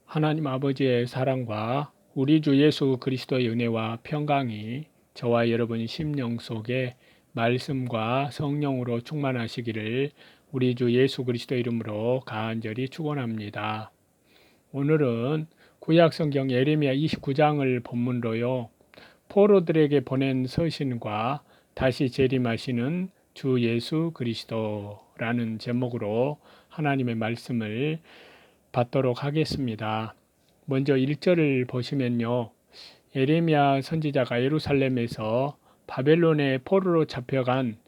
하나님 아버지의 사랑과 우리 주 예수 그리스도의 은혜와 평강이 저와 여러분 심령 속에 말씀과 성령으로 충만하시기를 우리 주 예수 그리스도 이름으로 간절히 축원합니다. 오늘은 구약성경 예레미야 29장을 본문으로요. 포로들에게 보낸 서신과 다시 재림하시는 주 예수 그리스도라는 제목으로 하나님의 말씀을 받도록 하겠습니다. 먼저 1절을 보시면요. 예레미야 선지자가 예루살렘에서 바벨론의 포로로 잡혀간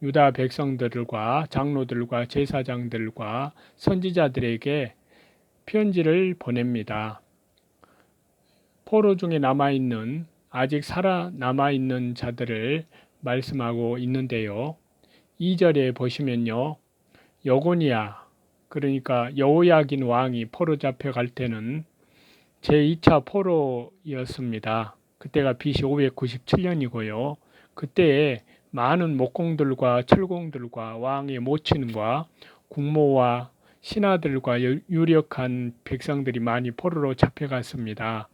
유다 백성들과 장로들과 제사장들과 선지자들에게 편지를 보냅니다. 포로 중에 남아있는 아직 살아남아있는 자들을 말씀하고 있는데요. 2절에 보시면요. 여고니야 그러니까 여호야긴 왕이 포로 잡혀갈 때는 제2차 포로였습니다. 그때가 BC 597년이고요. 그때에 많은 목공들과 철공들과 왕의 모친과 국모와 신하들과 유력한 백성들이 많이 포로로 잡혀갔습니다.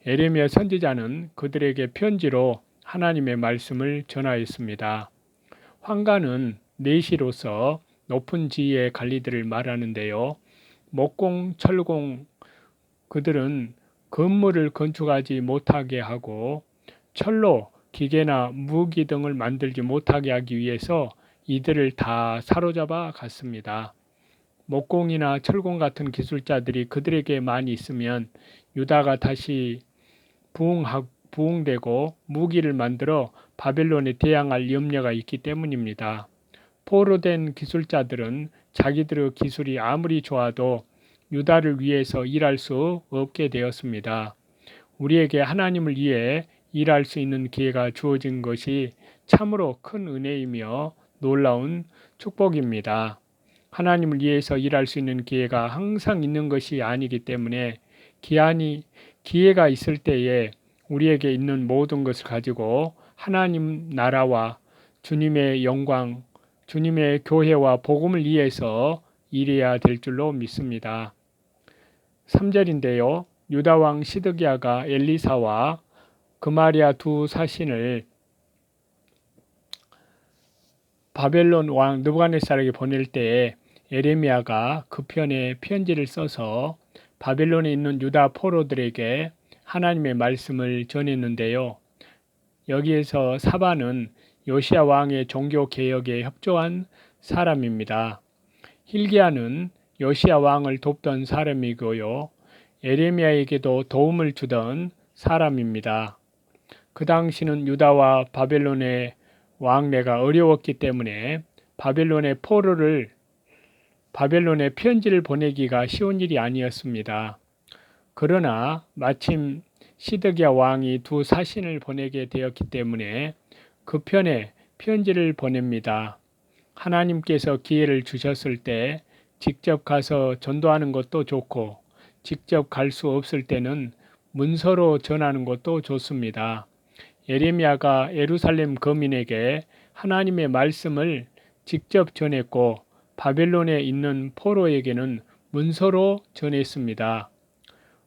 예레미야 선지자는 그들에게 편지로 하나님의 말씀을 전하였습니다. 황가는 내시로서 높은 지위의 관리들을 말하는데요. 목공, 철공 그들은 건물을 건축하지 못하게 하고 철로 기계나 무기 등을 만들지 못하게 하기 위해서 이들을 다 사로잡아 갔습니다. 목공이나 철공 같은 기술자들이 그들에게 많이 있으면 유다가 다시 부흥되고 무기를 만들어 바벨론에 대항할 염려가 있기 때문입니다. 포로된 기술자들은 자기들의 기술이 아무리 좋아도 유다를 위해서 일할 수 없게 되었습니다. 우리에게 하나님을 위해 일할 수 있는 기회가 주어진 것이 참으로 큰 은혜이며 놀라운 축복입니다. 하나님을 위해서 일할 수 있는 기회가 항상 있는 것이 아니기 때문에 기회가 있을 때에 우리에게 있는 모든 것을 가지고 하나님 나라와 주님의 영광, 주님의 교회와 복음을 위해서 일해야 될 줄로 믿습니다. 3절인데요. 유다왕 시드기야가 엘리사와 그마리아 두 사신을 바벨론 왕 느부갓네살에게 보낼 때에 예레미야가 그 편에 편지를 써서 바벨론에 있는 유다 포로들에게 하나님의 말씀을 전했는데요. 여기에서 사반은 요시야 왕의 종교 개혁에 협조한 사람입니다. hil기야는 요시야 왕을 돕던 사람이고요. 예레미야에게도 도움을 주던 사람입니다. 그 당시는 유다와 바벨론의 왕래가 어려웠기 때문에 바벨론에 편지를 보내기가 쉬운 일이 아니었습니다. 그러나 마침 시드기야 왕이 두 사신을 보내게 되었기 때문에 그 편에 편지를 보냅니다. 하나님께서 기회를 주셨을 때 직접 가서 전도하는 것도 좋고 직접 갈 수 없을 때는 문서로 전하는 것도 좋습니다. 예레미야가 예루살렘 거민에게 하나님의 말씀을 직접 전했고 바벨론에 있는 포로에게는 문서로 전했습니다.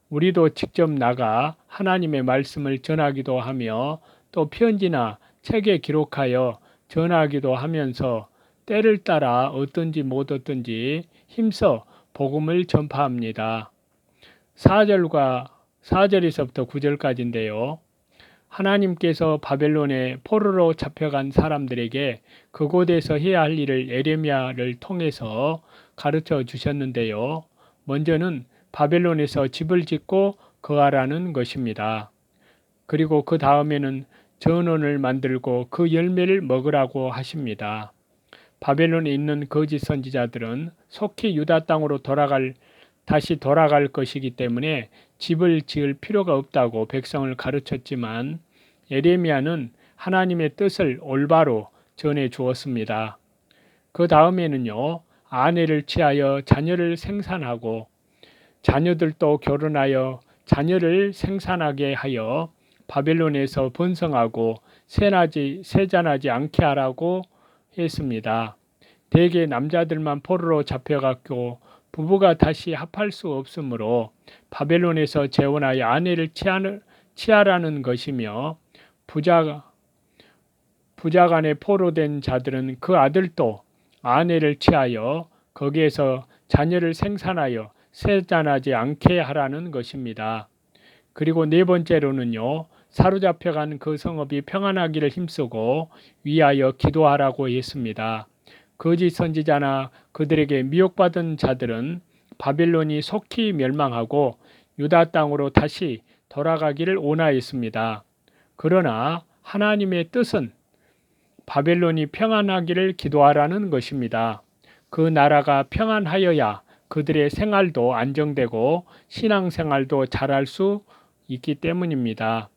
우리도 직접 나가 하나님의 말씀을 전하기도 하며 또 편지나 책에 기록하여 전하기도 하면서 때를 따라 어떤지 못 어떤지 힘써 복음을 전파합니다. 4절에서부터 9절까지인데요. 하나님께서 바벨론에 포로로 잡혀간 사람들에게 그곳에서 해야 할 일을 예레미야를 통해서 가르쳐 주셨는데요. 먼저는 바벨론에서 집을 짓고 거하라는 것입니다. 그리고 그 다음에는 전원을 만들고 그 열매를 먹으라고 하십니다. 바벨론에 있는 거짓 선지자들은 속히 유다 땅으로 다시 돌아갈 것이기 때문에 집을 지을 필요가 없다고 백성을 가르쳤지만 예레미야는 하나님의 뜻을 올바로 전해 주었습니다. 그 다음에는요. 아내를 취하여 자녀를 생산하고 자녀들도 결혼하여 자녀를 생산하게 하여 바벨론에서 번성하고 세잔하지 않게 하라고 했습니다. 대개 남자들만 포로로 잡혀갔고 부부가 다시 합할 수 없으므로 바벨론에서 재혼하여 아내를 취하라는 것이며 부자간에 포로된 자들은 그 아들도 아내를 취하여 거기에서 자녀를 생산하여 세잔하지 않게 하라는 것입니다. 그리고 네 번째로는요, 사로잡혀간 그 성읍이 평안하기를 힘쓰고 위하여 기도하라고 했습니다. 거짓 선지자나 그들에게 미혹받은 자들은 바벨론이 속히 멸망하고 유다 땅으로 다시 돌아가기를 원하였습니다. 그러나 하나님의 뜻은 바벨론이 평안하기를 기도하라는 것입니다. 그 나라가 평안하여야 그들의 생활도 안정되고 신앙생활도 잘할 수 있기 때문입니다.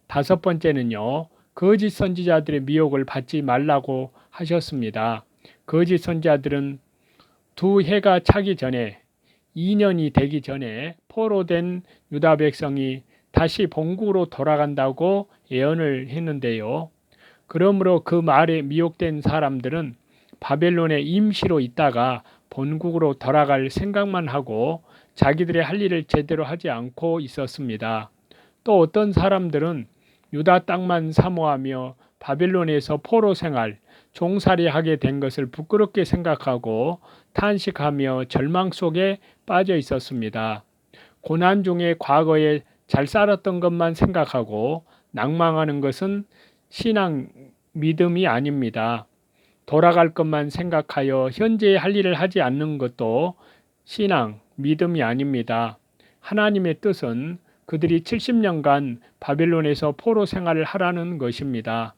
다섯 번째는요, 거짓 선지자들의 미혹을 받지 말라고 하셨습니다. 거짓 선지자들은 두 해가 차기 전에 2년이 되기 전에 포로된 유다 백성이 다시 본국으로 돌아간다고 예언을 했는데요. 그러므로 그 말에 미혹된 사람들은 바벨론에 임시로 있다가 본국으로 돌아갈 생각만 하고 자기들의 할 일을 제대로 하지 않고 있었습니다. 또 어떤 사람들은 유다 땅만 사모하며 바벨론에서 포로 생활, 종살이 하게 된 것을 부끄럽게 생각하고 탄식하며 절망 속에 빠져 있었습니다. 고난 중에 과거에 잘 살았던 것만 생각하고 낭망하는 것은 신앙 믿음이 아닙니다. 돌아갈 것만 생각하여 현재의 할 일을 하지 않는 것도 신앙 믿음이 아닙니다. 하나님의 뜻은 그들이 70년간 바벨론에서 포로 생활을 하라는 것입니다.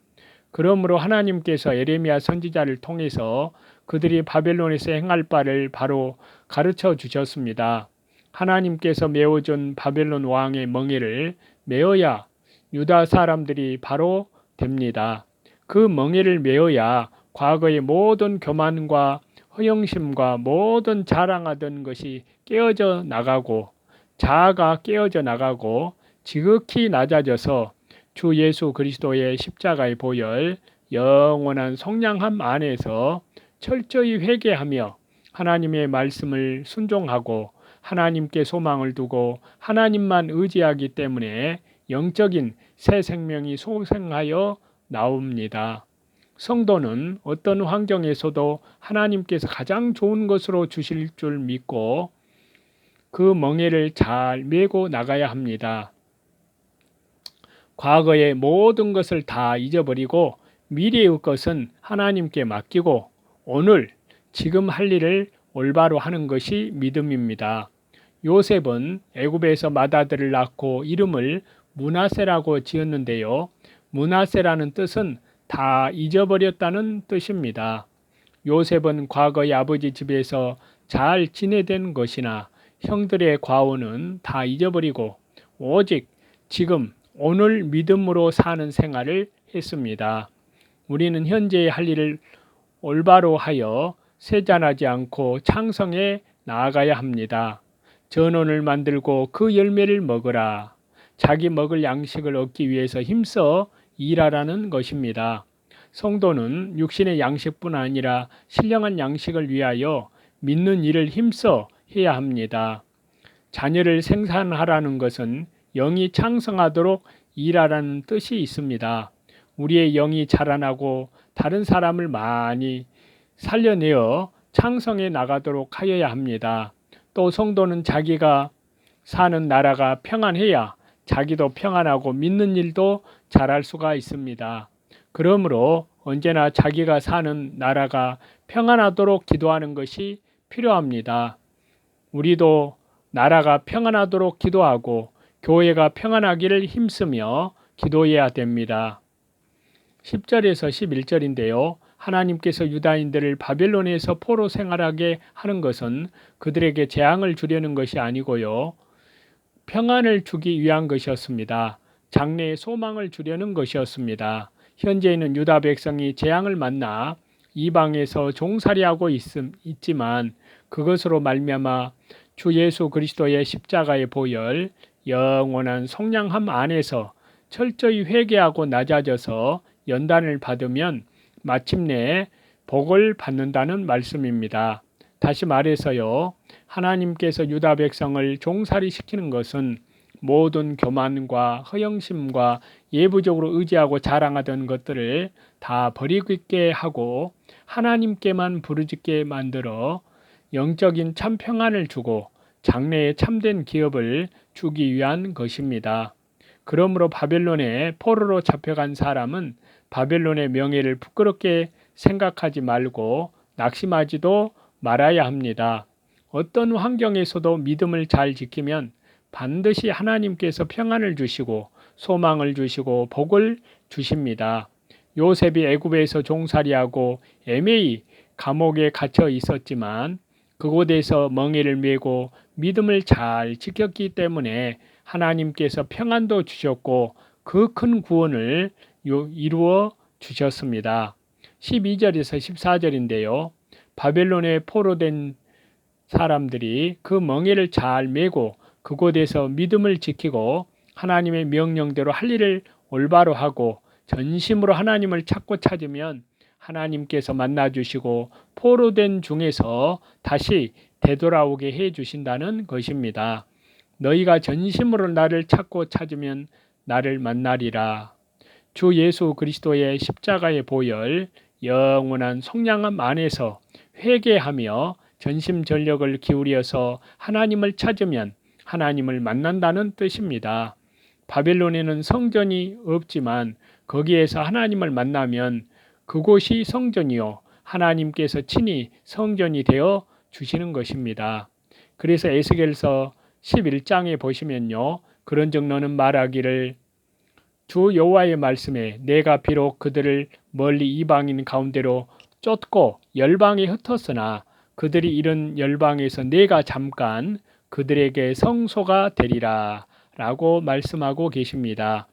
그러므로 하나님께서 예레미야 선지자를 통해서 그들이 바벨론에서 행할 바를 바로 가르쳐 주셨습니다. 하나님께서 메워준 바벨론 왕의 멍에를 메어야 유다 사람들이 바로 됩니다. 그 멍에를 메어야 과거의 모든 교만과 허영심과 모든 자랑하던 것이 깨어져 나가고 자아가 깨어져 나가고 지극히 낮아져서 주 예수 그리스도의 십자가의 보혈 영원한 속량함 안에서 철저히 회개하며 하나님의 말씀을 순종하고 하나님께 소망을 두고 하나님만 의지하기 때문에 영적인 새 생명이 소생하여 나옵니다. 성도는 어떤 환경에서도 하나님께서 가장 좋은 것으로 주실 줄 믿고 그 멍에를 잘 메고 나가야 합니다. 과거의 모든 것을 다 잊어버리고 미래의 것은 하나님께 맡기고 오늘 지금 할 일을 올바로 하는 것이 믿음입니다. 요셉은 애굽에서 맏아들을 낳고 이름을 므낫세라고 지었는데요. 므낫세라는 뜻은 다 잊어버렸다는 뜻입니다. 요셉은 과거의 아버지 집에서 잘 지내던 것이나 형들의 과오는 다 잊어버리고 오직 지금 오늘 믿음으로 사는 생활을 했습니다. 우리는 현재의 할 일을 올바로 하여 세잔하지 않고 창성에 나아가야 합니다. 전원을 만들고 그 열매를 먹으라. 자기 먹을 양식을 얻기 위해서 힘써 일하라는 것입니다. 성도는 육신의 양식뿐 아니라 신령한 양식을 위하여 믿는 일을 힘써 해야 합니다. 자녀를 생산하라는 것은 영이 창성하도록 일하라는 뜻이 있습니다. 우리의 영이 자라나고 다른 사람을 많이 살려내어 창성해 나가도록 하여야 합니다. 또 성도는 자기가 사는 나라가 평안해야 자기도 평안하고 믿는 일도 잘할 수가 있습니다. 그러므로 언제나 자기가 사는 나라가 평안하도록 기도하는 것이 필요합니다. 우리도 나라가 평안하도록 기도하고 교회가 평안하기를 힘쓰며 기도해야 됩니다. 10절에서 11절인데요. 하나님께서 유다인들을 바벨론에서 포로 생활하게 하는 것은 그들에게 재앙을 주려는 것이 아니고요. 평안을 주기 위한 것이었습니다. 장래의 소망을 주려는 것이었습니다. 현재는 유다 백성이 재앙을 만나 이방에서 종살이하고 있지만 그것으로 말미암아 주 예수 그리스도의 십자가의 보혈 영원한 속량함 안에서 철저히 회개하고 낮아져서 연단을 받으면 마침내 복을 받는다는 말씀입니다. 다시 말해서요, 하나님께서 유다 백성을 종살이 시키는 것은 모든 교만과 허영심과 예부적으로 의지하고 자랑하던 것들을 다 버리게 하고 하나님께만 부르짖게 만들어 영적인 참 평안을 주고 장래에 참된 기업을 주기 위한 것입니다. 그러므로 바벨론에 포로로 잡혀간 사람은 바벨론의 명예를 부끄럽게 생각하지 말고 낙심하지도 말아야 합니다. 어떤 환경에서도 믿음을 잘 지키면 반드시 하나님께서 평안을 주시고 소망을 주시고 복을 주십니다. 요셉이 애굽에서 종살이하고 애매히 감옥에 갇혀 있었지만 그곳에서 멍에를 메고 믿음을 잘 지켰기 때문에 하나님께서 평안도 주셨고 그 큰 구원을 이루어 주셨습니다. 12절에서 14절인데요. 바벨론에 포로된 사람들이 그 멍에를 잘 메고 그곳에서 믿음을 지키고 하나님의 명령대로 할 일을 올바로 하고 전심으로 하나님을 찾고 찾으면 하나님께서 만나주시고 포로된 중에서 다시 되돌아오게 해 주신다는 것입니다. 너희가 전심으로 나를 찾고 찾으면 나를 만나리라. 주 예수 그리스도의 십자가의 보혈, 영원한 속량함 안에서 회개하며 전심전력을 기울여서 하나님을 찾으면 하나님을 만난다는 뜻입니다. 바벨론에는 성전이 없지만 거기에서 하나님을 만나면 그곳이 성전이요 하나님께서 친히 성전이 되어 주시는 것입니다. 그래서 에스겔서 11장에 보시면요. 그런즉 너는 말하기를 주 여호와의 말씀에 내가 비록 그들을 멀리 이방인 가운데로 쫓고 열방에 흩었으나 그들이 이런 열방에서 내가 잠깐 그들에게 성소가 되리라 라고 말씀하고 계십니다.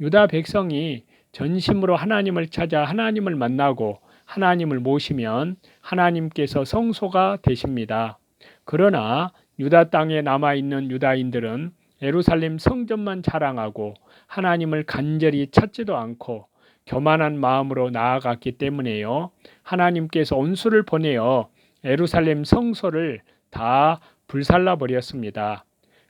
유다 백성이 전심으로 하나님을 찾아 하나님을 만나고 하나님을 모시면 하나님께서 성소가 되십니다. 그러나 유다 땅에 남아있는 유다인들은 예루살렘 성전만 자랑하고 하나님을 간절히 찾지도 않고 교만한 마음으로 나아갔기 때문에요. 하나님께서 온수를 보내어 예루살렘 성소를 다 불살라 버렸습니다.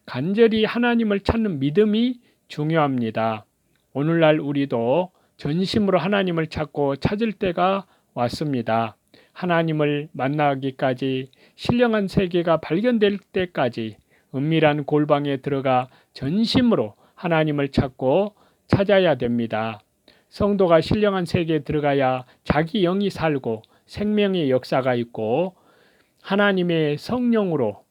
간절히 하나님을 찾는 믿음이 중요합니다. 오늘날 우리도 전심으로 하나님을 찾고 찾을 때가 왔습니다. 하나님을 만나기까지 신령한 세계가 발견될 때까지 은밀한 골방에 들어가 전심으로 하나님을 찾고 찾아야 됩니다. 성도가 신령한 세계에 들어가야 자기 영이 살고 생명의 역사가 있고 하나님의 성령으로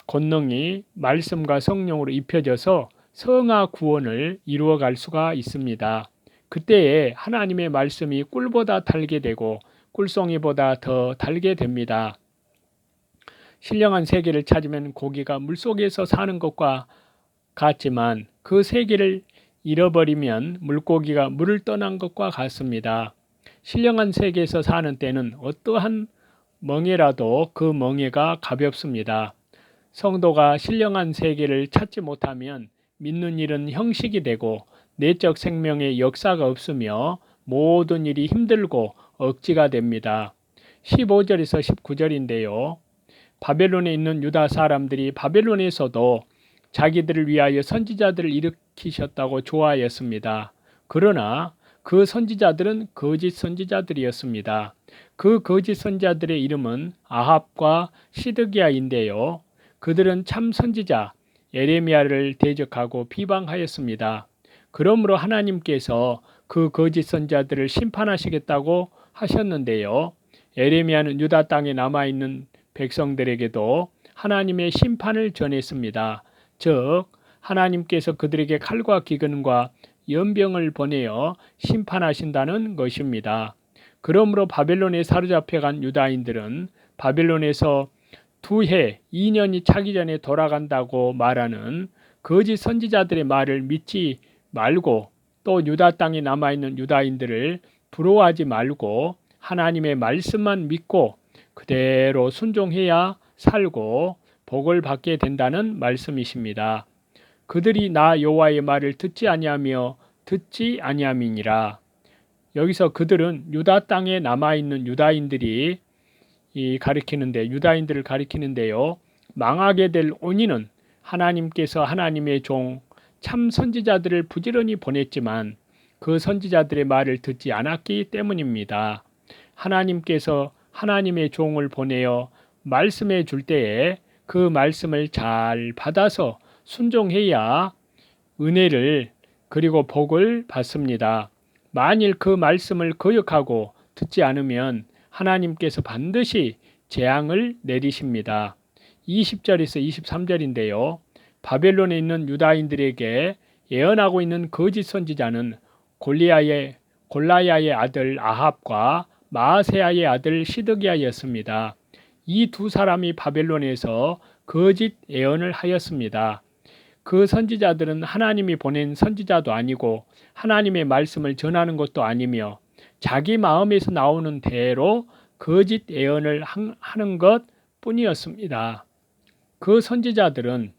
권능이 말씀과 성령으로 입혀져서 성화 구원을 이루어갈 수가 있습니다. 그때에 하나님의 말씀이 꿀보다 달게 되고 꿀송이보다 더 달게 됩니다. 신령한 세계를 찾으면 고기가 물속에서 사는 것과 같지만 그 세계를 잃어버리면 물고기가 물을 떠난 것과 같습니다. 신령한 세계에서 사는 때는 어떠한 멍에라도 그 멍에가 가볍습니다. 성도가 신령한 세계를 찾지 못하면 믿는 일은 형식이 되고 내적 생명의 역사가 없으며 모든 일이 힘들고 억지가 됩니다. 15절에서 19절인데요. 바벨론에 있는 유다 사람들이 바벨론에서도 자기들을 위하여 선지자들을 일으키셨다고 좋아하였습니다. 그러나 그 선지자들은 거짓 선지자들이었습니다. 그 거짓 선지자들의 이름은 아합과 시드기야인데요. 그들은 참 선지자 예레미야를 대적하고 비방하였습니다. 그러므로 하나님께서 그 거짓 선지자들을 심판하시겠다고 하셨는데요. 예레미야는 유다 땅에 남아있는 백성들에게도 하나님의 심판을 전했습니다. 즉 하나님께서 그들에게 칼과 기근과 연병을 보내어 심판하신다는 것입니다. 그러므로 바벨론에 사로잡혀간 유다인들은 바벨론에서 2해 2년이 차기 전에 돌아간다고 말하는 거짓 선지자들의 말을 믿지 말고 또 유다 땅에 남아있는 유다인들을 부러워하지 말고 하나님의 말씀만 믿고 그대로 순종해야 살고 복을 받게 된다는 말씀이십니다. 그들이 나 여호와의 말을 듣지 아니하며 듣지 아니함이니라. 여기서 그들은 유다 땅에 남아있는 유다인들이 가리키는데 유다인들을 가리키는데요. 망하게 될 원인은 하나님께서 하나님의 종 참 선지자들을 부지런히 보냈지만 그 선지자들의 말을 듣지 않았기 때문입니다. 하나님께서 하나님의 종을 보내어 말씀해 줄 때에 그 말씀을 잘 받아서 순종해야 은혜를 그리고 복을 받습니다. 만일 그 말씀을 거역하고 듣지 않으면 하나님께서 반드시 재앙을 내리십니다. 20절에서 23절인데요. 바벨론에 있는 유다인들에게 예언하고 있는 거짓 선지자는 골라야의 아들 아합과 마아세야의 아들 시드기야였습니다. 이 두 사람이 바벨론에서 거짓 예언을 하였습니다. 그 선지자들은 하나님이 보낸 선지자도 아니고 하나님의 말씀을 전하는 것도 아니며 자기 마음에서 나오는 대로 거짓 예언을 하는 것 뿐이었습니다. 그 선지자들은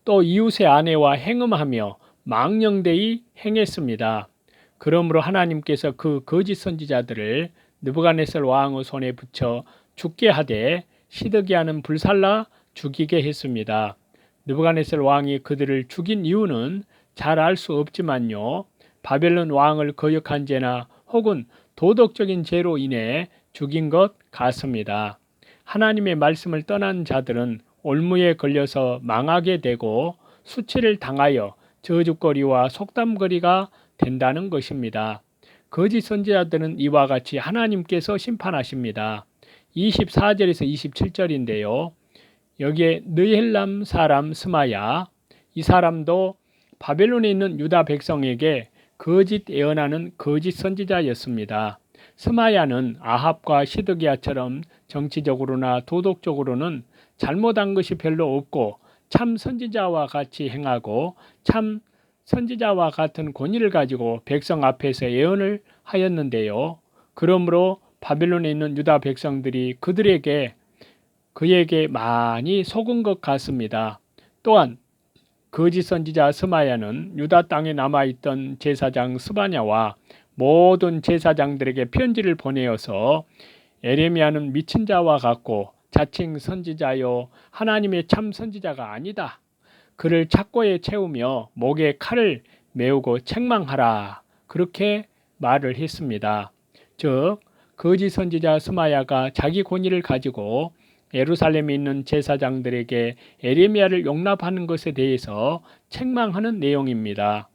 또 이웃의 아내와 행음하며 망령되이 행했습니다. 그러므로 하나님께서 그 거짓 선지자들을 느부갓네살 왕의 손에 붙여 죽게 하되 시드기야는 불살라 죽이게 했습니다. 느부갓네살 왕이 그들을 죽인 이유는 잘 알 수 없지만요. 바벨론 왕을 거역한 죄나 혹은 도덕적인 죄로 인해 죽인 것 같습니다. 하나님의 말씀을 떠난 자들은 올무에 걸려서 망하게 되고 수치를 당하여 저주거리와 속담거리가 된다는 것입니다. 거짓 선지자들은 이와 같이 하나님께서 심판하십니다. 24절에서 27절인데요. 여기에 느헬람 사람 스마야, 이 사람도 바벨론에 있는 유다 백성에게 거짓 예언하는 거짓 선지자였습니다. 스마야는 아합과 시드기야처럼 정치적으로나 도덕적으로는 잘못한 것이 별로 없고 참 선지자와 같이 행하고 참 선지자와 같은 권위를 가지고 백성 앞에서 예언을 하였는데요. 그러므로 바벨론에 있는 유다 백성들이 그에게 많이 속은 것 같습니다. 또한 거짓 선지자 스마야는 유다 땅에 남아있던 제사장 스바냐와 모든 제사장들에게 편지를 보내어서 에레미야는 미친 자와 같고 자칭 선지자요 하나님의 참 선지자가 아니다. 그를 착고에 채우며 목에 칼을 메우고 책망하라. 그렇게 말을 했습니다. 즉 거짓 선지자 스마야가 자기 권위를 가지고 예루살렘에 있는 제사장들에게 에레미야를 용납하는 것에 대해서 책망하는 내용입니다.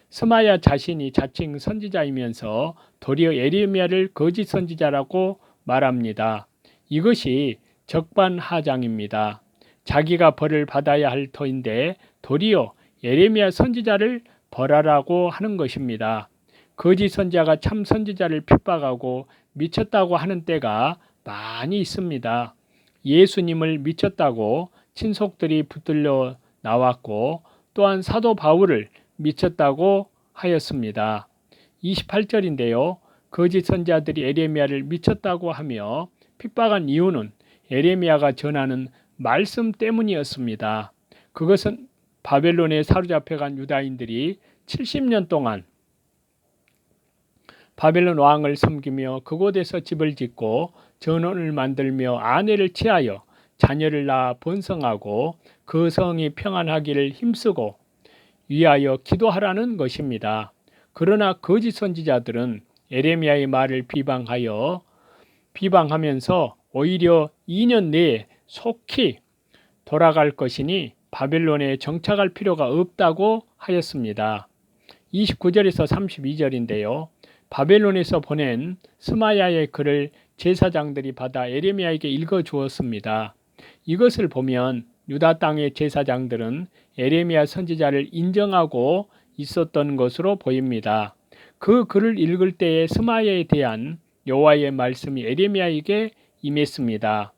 스마야 자신이 자칭 선지자이면서 도리어 에레미야를 거짓 선지자라고 말합니다. 이것이 적반하장입니다. 자기가 벌을 받아야 할 터인데 도리어 예레미야 선지자를 벌하라고 하는 것입니다. 거짓 선지자가 참 선지자를 핍박하고 미쳤다고 하는 때가 많이 있습니다. 예수님을 미쳤다고 친속들이 붙들려 나왔고 또한 사도 바울을 미쳤다고 하였습니다. 28절인데요. 거짓 선지자들이 에레미야를 미쳤다고 하며 핍박한 이유는 에레미야가 전하는 말씀 때문이었습니다. 그것은 바벨론에 사로잡혀간 유다인들이 70년 동안 바벨론 왕을 섬기며 그곳에서 집을 짓고 전원을 만들며 아내를 취하여 자녀를 낳아 번성하고 그 성이 평안하기를 힘쓰고 위하여 기도하라는 것입니다. 그러나 거짓 선지자들은 에레미야의 말을 비방하면서 오히려 2년 내에 속히 돌아갈 것이니 바벨론에 정착할 필요가 없다고 하였습니다. 29절에서 32절인데요. 바벨론에서 보낸 스마야의 글을 제사장들이 받아 에레미야에게 읽어주었습니다. 이것을 보면 유다 땅의 제사장들은 에레미야 선지자를 인정하고 있었던 것으로 보입니다. 그 글을 읽을 때에 스마야에 대한 여호와의 말씀이 에레미야에게 임했습니다.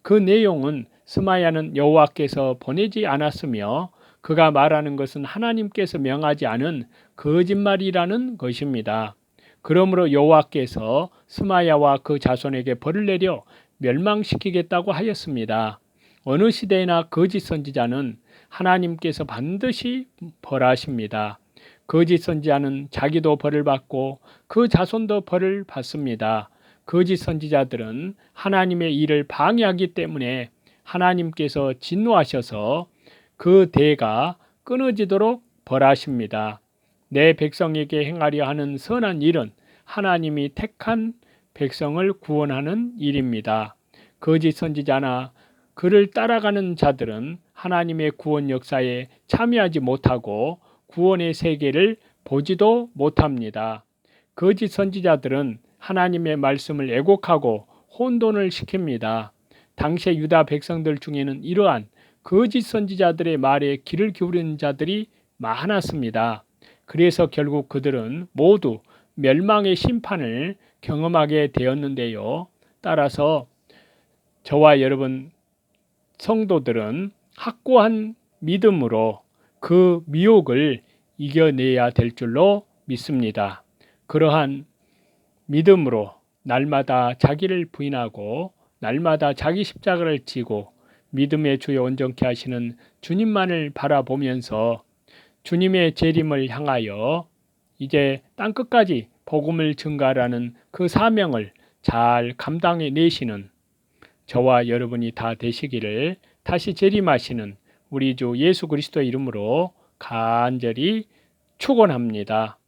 그 내용은 스마야는 여호와께서 보내지 않았으며 그가 말하는 것은 하나님께서 명하지 않은 거짓말이라는 것입니다. 그러므로 여호와께서 스마야와 그 자손에게 벌을 내려 멸망시키겠다고 하였습니다. 어느 시대나 거짓 선지자는 하나님께서 반드시 벌하십니다. 거짓 선지자는 자기도 벌을 받고 그 자손도 벌을 받습니다. 거짓 선지자들은 하나님의 일을 방해하기 때문에 하나님께서 진노하셔서 그 대가 끊어지도록 벌하십니다. 내 백성에게 행하려 하는 선한 일은 하나님이 택한 백성을 구원하는 일입니다. 거짓 선지자나 그를 따라가는 자들은 하나님의 구원 역사에 참여하지 못하고 구원의 세계를 보지도 못합니다. 거짓 선지자들은 하나님의 말씀을 애곡하고 혼돈을 시킵니다. 당시의 유다 백성들 중에는 이러한 거짓 선지자들의 말에 귀를 기울이는 자들이 많았습니다. 그래서 결국 그들은 모두 멸망의 심판을 경험하게 되었는데요. 따라서 저와 여러분 성도들은 확고한 믿음으로 그 미혹을 이겨내야 될 줄로 믿습니다. 그러한 믿음으로 날마다 자기를 부인하고 날마다 자기 십자가를 지고 믿음의 주여 온전케 하시는 주님만을 바라보면서 주님의 재림을 향하여 이제 땅끝까지 복음을 증가하라는 그 사명을 잘 감당해 내시는 저와 여러분이 다 되시기를 다시 재림하시는 우리 주 예수 그리스도의 이름으로 간절히 축원합니다.